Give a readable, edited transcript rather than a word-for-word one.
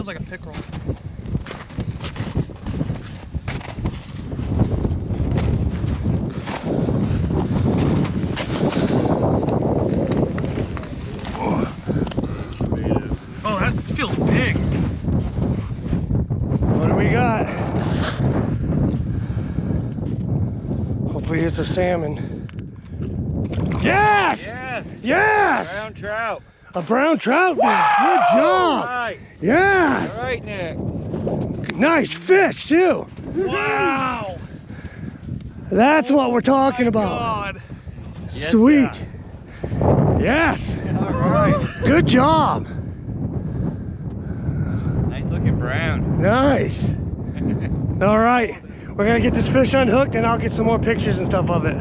like a pickerel. Oh, that feels big. What do we got? Hopefully it's a salmon. Yes! Yes! Yes! Brown trout. A brown trout, Nick. Good job. Right. Yes. All right, Nick. Nice fish, too. Wow! That's what we're talking My about. God. Yes, Sweet. sir. Yes. All right. Good job. Nice looking brown. Nice. All right. We're going to get this fish unhooked and I'll get some more pictures and stuff of it.